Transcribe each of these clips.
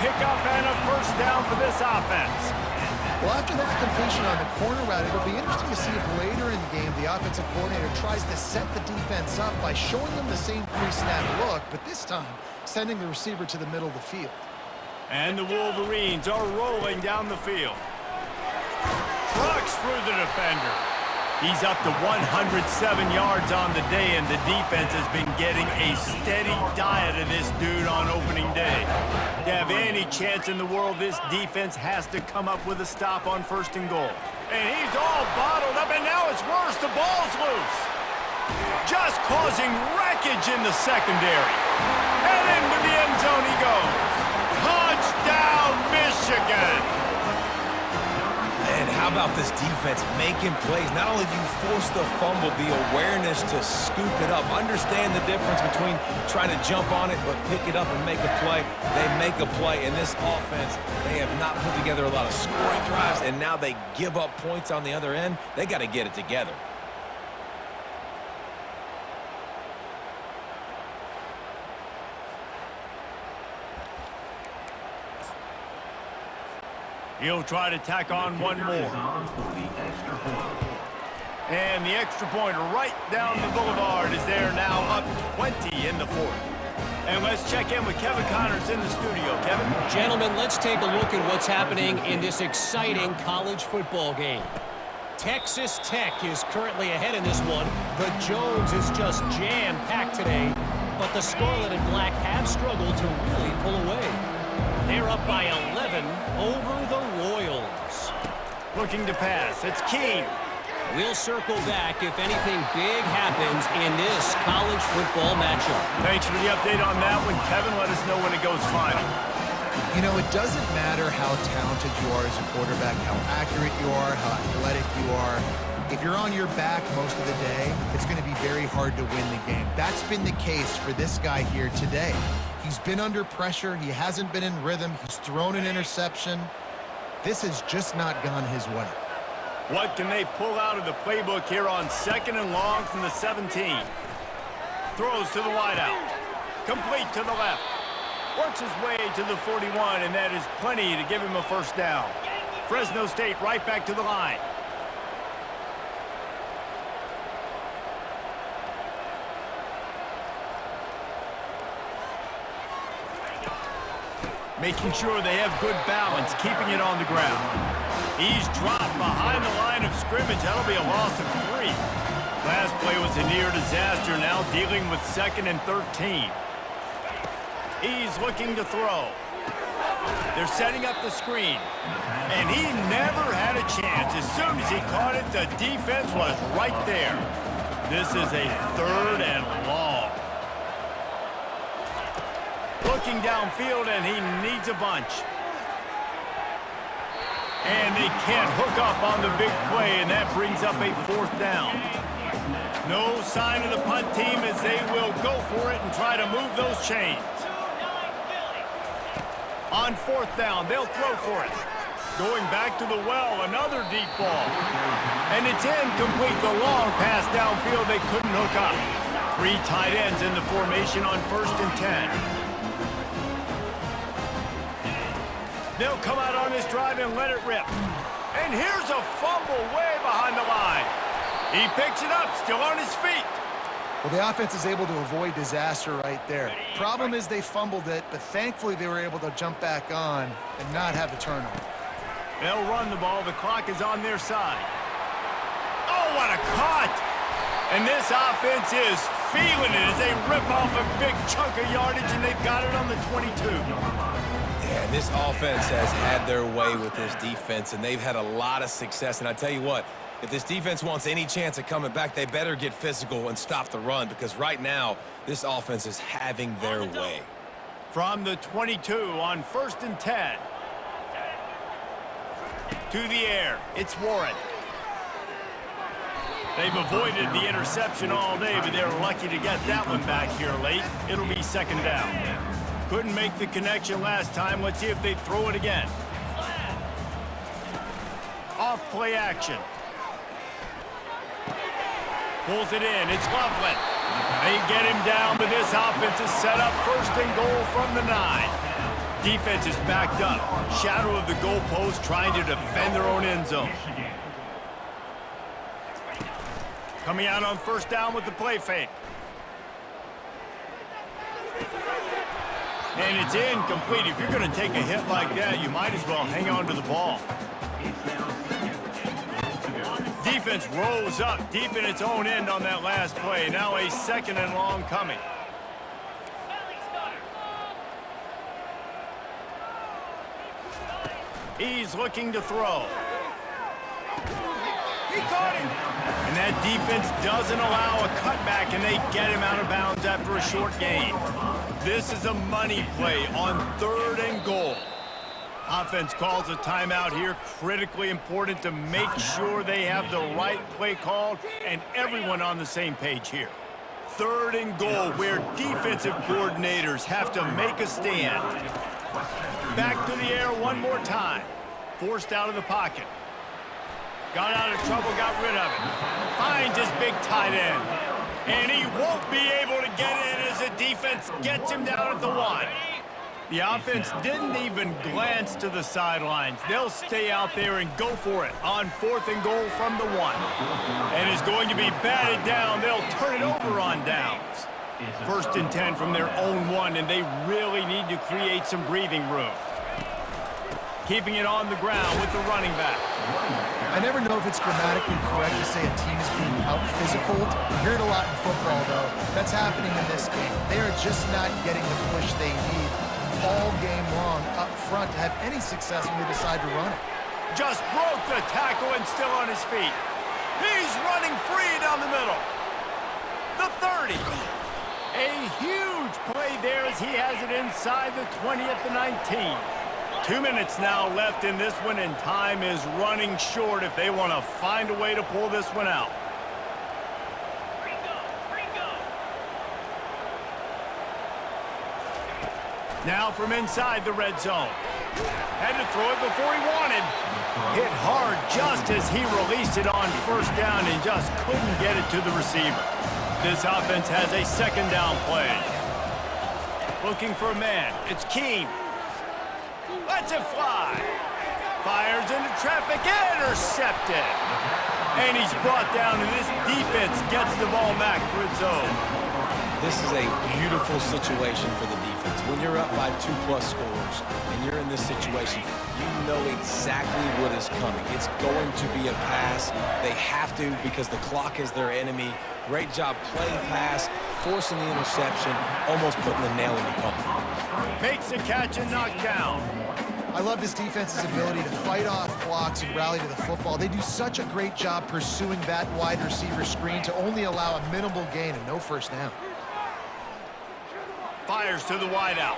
pickup and a first down for this offense. Well, after that completion on the corner route, it'll be interesting to see if later in the game the offensive coordinator tries to set the defense up by showing them the same pre-snap look, but this time sending the receiver to the middle of the field. And the Wolverines are rolling down the field. Trucks through the defender. He's up to 107 yards on the day, and the defense has been getting a steady diet of this dude on opening day. To have any chance in the world, this defense has to come up with a stop on 1st and goal. And he's all bottled up, and now it's worse. The ball's loose. Just causing wreckage in the secondary. And into the end zone he goes. Touchdown, Michigan! And how about this defense making plays? Not only do you force the fumble, the awareness to scoop it up. Understand the difference between trying to jump on it but pick it up and make a play. They make a play. In this offense, they have not put together a lot of scoring drives, and now they give up points on the other end. They got to get it together. He'll try to tack on one more. And the extra point right down the boulevard is there now, up 20 in the 4th. And let's check in with Kevin Connors in the studio. Kevin? Gentlemen, let's take a look at what's happening in this exciting college football game. Texas Tech is currently ahead in this one. The Jones is just jam-packed today, but the Scarlet and Black have struggled to really pull away. They're up by 11 over the Royals. Looking to pass. It's King. We'll circle back if anything big happens in this college football matchup. Thanks for the update on that one, Kevin. Let us know when it goes final. You know, it doesn't matter how talented you are as a quarterback, how accurate you are, how athletic you are. If you're on your back most of the day, it's going to be very hard to win the game. That's been the case for this guy here today. He's been under pressure. He hasn't been in rhythm. He's thrown an interception. This has just not gone his way. What can they pull out of the playbook here on 2nd and long from the 17? Throws to the wideout. Complete to the left. Works his way to the 41, and that is plenty to give him a first down. Fresno State right back to the line. Making sure they have good balance, keeping it on the ground. He's dropped behind the line of scrimmage. That'll be a loss of 3. Last play was a near disaster, now dealing with 2nd and 13. He's looking to throw. They're setting up the screen. And he never had a chance. As soon as he caught it, the defense was right there. This is a 3rd and long. Looking downfield, and he needs a bunch. And they can't hook up on the big play, and that brings up a 4th down. No sign of the punt team as they will go for it and try to move those chains. On 4th down, they'll throw for it. Going back to the well, another deep ball. And it's incomplete. The long pass downfield, they couldn't hook up. 3 tight ends in the formation on 1st and 10. They'll come out on this drive and let it rip. And here's a fumble way behind the line. He picks it up, still on his feet. Well, the offense is able to avoid disaster right there. Problem is they fumbled it, but thankfully they were able to jump back on and not have a turnover. They'll run the ball. The clock is on their side. Oh, what a cut! And this offense is feeling it as they rip off a big chunk of yardage, and they've got it on the 22. Yeah, this offense has had their way with this defense, and they've had a lot of success. And I tell you what, if this defense wants any chance of coming back, they better get physical and stop the run, because right now, this offense is having their way. From the 22 on 1st and 10. To the air, it's Warren. They've avoided the interception all day, but they're lucky to get that one back here late. It'll be 2nd down. Couldn't make the connection last time. Let's see if they throw it again. Off play action. Pulls it in. It's Loveland. They get him down, but this offense is set up 1st and goal from the 9. Defense is backed up. Shadow of the goalpost trying to defend their own end zone. Coming out on first down with the play fake. And it's incomplete. If you're going to take a hit like that, you might as well hang on to the ball. Defense rolls up deep in its own end on that last play. Now a second and long coming. He's looking to throw. He caught him. And that defense doesn't allow a cutback, and they get him out of bounds after a short gain. This is a money play on 3rd and goal. Offense calls a timeout here. Critically important to make sure they have the right play called and everyone on the same page here. 3rd and goal, where defensive coordinators have to make a stand. Back to the air one more time. Forced out of the pocket. Got out of trouble, got rid of it. Finds his big tight end. And he won't be able to get in as the defense gets him down at the 1. The offense didn't even glance to the sidelines. They'll stay out there and go for it on 4th and goal from the 1. And is going to be batted down. They'll turn it over on downs. 1st and 10 from their own 1, and they really need to create some breathing room. Keeping it on the ground with the running back. I never know if it's grammatically correct to say a team is being out-physical. You hear it a lot in football, though. That's happening in this game. They are just not getting the push they need all game long up front to have any success when they decide to run it. Just broke the tackle and still on his feet. He's running free down the middle. The 30. A huge play there as he has it inside the 20 at the 19. 2 minutes now left in this one, and time is running short if they want to find a way to pull this one out. Now from inside the red zone. Had to throw it before he wanted. Hit hard just as he released it on first down and just couldn't get it to the receiver. This offense has a 2nd down play. Looking for a man. It's Keene. Lets it fly. Fires into traffic. Intercepted. And he's brought down, and this defense gets the ball back for its own. This is a beautiful situation for the defense. When you're up by 2+ scores and you're in this situation, you know exactly what is coming. It's going to be a pass. They have to because the clock is their enemy. Great job playing pass, forcing the interception, almost putting the nail in the coffin. Makes the catch and knocked down. I love this defense's ability to fight off blocks and rally to the football. They do such a great job pursuing that wide receiver screen to only allow a minimal gain and no first down. Fires to the wideout.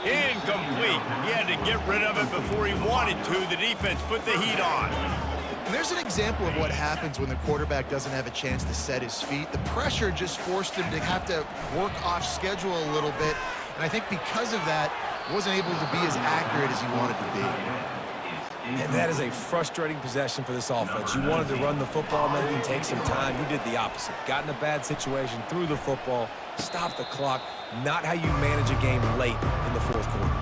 Incomplete. He had to get rid of it before he wanted to. The defense put the heat on. And there's an example of what happens when the quarterback doesn't have a chance to set his feet. The pressure just forced him to have to work off schedule a little bit. And I think because of that, wasn't able to be as accurate as he wanted to be. And that is a frustrating possession for this offense. You wanted to run the football, maybe take some time. You did the opposite. Got in a bad situation, threw the football, stopped the clock. Not how you manage a game late in the 4th quarter.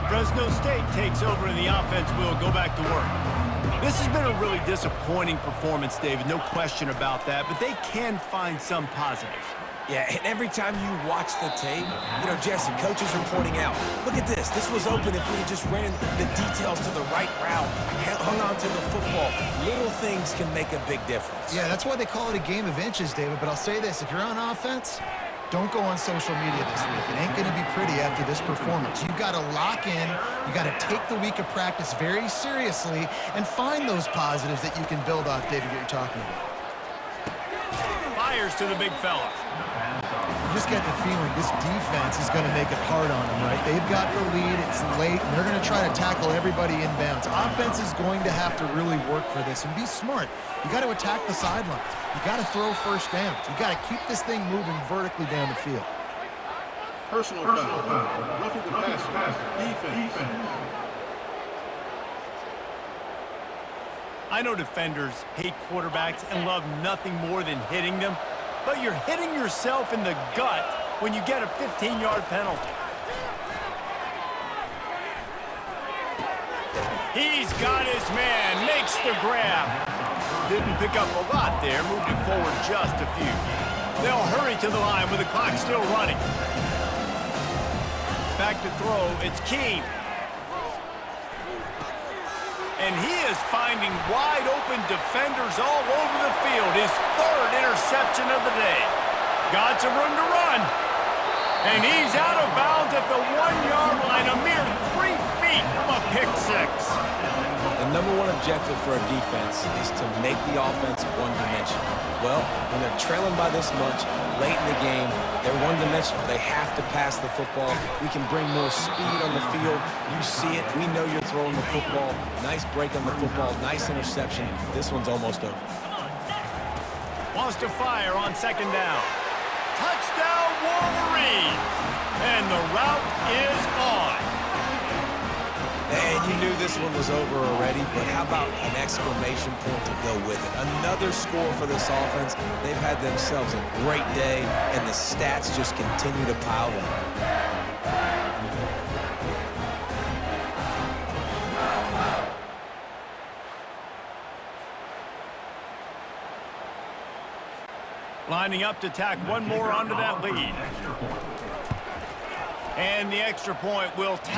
Fresno State takes over and the offense will go back to work. This has been a really disappointing performance, David, no question about that, but they can find some positives. Yeah, and every time you watch the tape, you know, Jesse, coaches are pointing out, look at this. This was open if we had just ran the details to the right route, hung on to the football. Little things can make a big difference. Yeah, that's why they call it a game of inches, David. But I'll say this, if you're on offense, don't go on social media this week. It ain't going to be pretty after this performance. You've got to lock in. You got to take the week of practice very seriously and find those positives that you can build off, David, that you're talking about. Fires to the big fella. You just get the feeling this defense is going to make it hard on them, right? They've got the lead. It's late, and they're going to try to tackle everybody inbounds. Offense is going to have to really work for this and be smart. You got to attack the sidelines. You got to throw first downs. You got to keep this thing moving vertically down the field. Personal foul. Roughing the passer. Defense. I know defenders hate quarterbacks and love nothing more than hitting them, but you're hitting yourself in the gut when you get a 15-yard penalty. He's got his man, makes the grab. Didn't pick up a lot there, moved it forward just a few. They'll hurry to the line with the clock still running. Back to throw, it's Keene. And he is finding wide open defenders all over the field. His third interception of the day. Got some room to run. And he's out of bounds at the 1-yard line, a mere 3 feet from a pick six. The number one objective for a defense is to make the offense one-dimensional. Well, when they're trailing by this much, late in the game, they're one-dimensional. They have to pass the football. We can bring more speed on the field. You see it. We know you're throwing the football. Nice break on the football. Nice interception. This one's almost over. Wants to fire on second down. Touchdown, Wolverines! And the route is on. And you knew this one was over already, but how about an exclamation point to go with it? Another score for this offense. They've had themselves a great day, and the stats just continue to pile up. Lining up to tack one more onto that lead. And the extra point will tack